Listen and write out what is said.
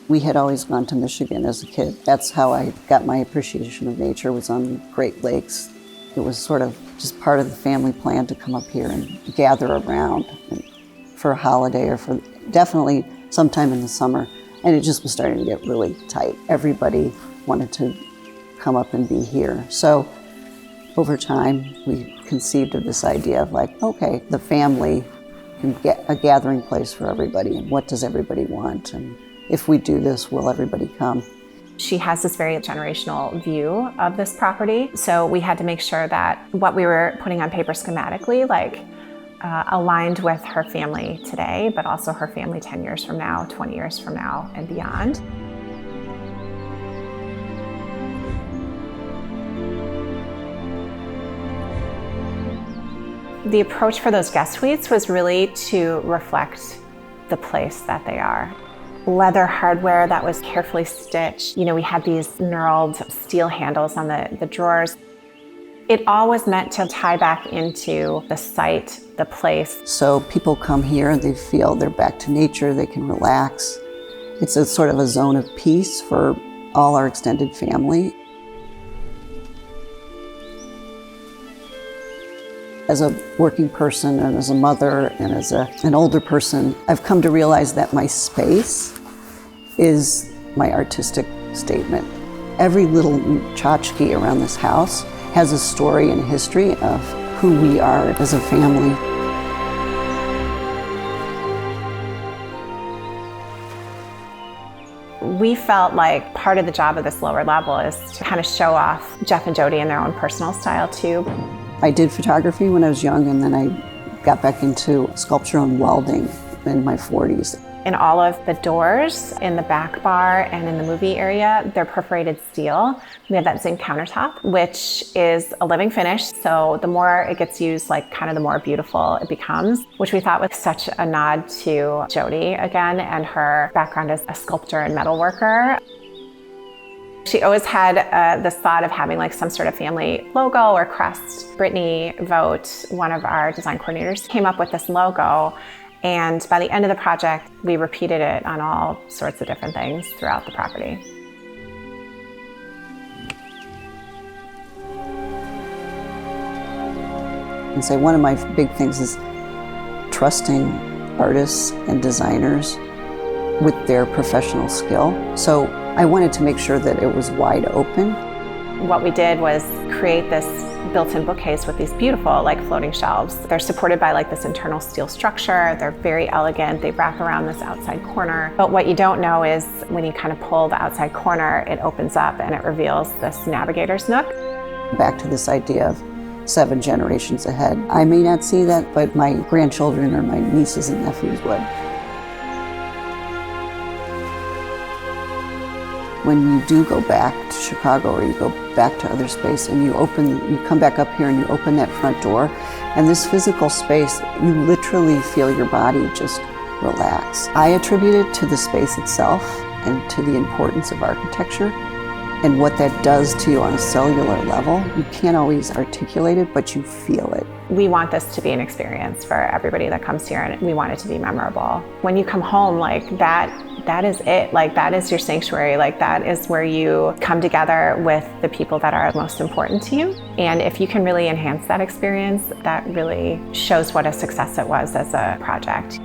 We had always gone to Michigan as a kid. That's how I got my appreciation of nature, was on the Great Lakes. It was sort of just part of the family plan to come up here and gather around for a holiday or for definitely sometime in the summer. And it just was starting to get really tight. Everybody wanted to come up and be here. So over time, we conceived of this idea of like, okay, the family can get a gathering place for everybody, and what does everybody want? And if we do this, will everybody come? She has this very generational view of this property. So we had to make sure that what we were putting on paper schematically, aligned with her family today, but also her family 10 years from now, 20 years from now, and beyond. The approach for those guest suites was really to reflect the place that they are. Leather hardware that was carefully stitched. We had these knurled steel handles on the drawers. It all was meant to tie back into the site, the place. So people come here and they feel they're back to nature, they can relax. It's a sort of a zone of peace for all our extended family. As a working person and as a mother and as an older person, I've come to realize that my space is my artistic statement. Every little tchotchke around this house has a story and a history of who we are as a family. We felt like part of the job of this lower level is to kind of show off Jeff and Jody in their own personal style too. I did photography when I was young, and then I got back into sculpture and welding in my 40s. In all of the doors, in the back bar and in the movie area, they're perforated steel. We have that zinc countertop, which is a living finish. So the more it gets used, the more beautiful it becomes, which we thought was such a nod to Jody again, and her background as a sculptor and metal worker. She always had this thought of having some sort of family logo or crest. Brittany Vogt, one of our design coordinators, came up with this logo, and by the end of the project, we repeated it on all sorts of different things throughout the property. And so one of my big things is trusting artists and designers with their professional skill. So I wanted to make sure that it was wide open. What we did was create this built-in bookcase with these beautiful floating shelves. They're supported by this internal steel structure. They're very elegant. They wrap around this outside corner. But what you don't know is when you kind of pull the outside corner, it opens up and it reveals this navigator's nook. Back to this idea of 7 generations ahead. I may not see that, but my grandchildren or my nieces and nephews would. When you do go back to Chicago or you go back to other space and you come back up here and you open that front door, and this physical space, you literally feel your body just relax. I attribute it to the space itself and to the importance of architecture and what that does to you on a cellular level. You can't always articulate it, but you feel it. We want this to be an experience for everybody that comes here, and we want it to be memorable. When you come home, that is it. That is your sanctuary. That is where you come together with the people that are most important to you. And if you can really enhance that experience, that really shows what a success it was as a project.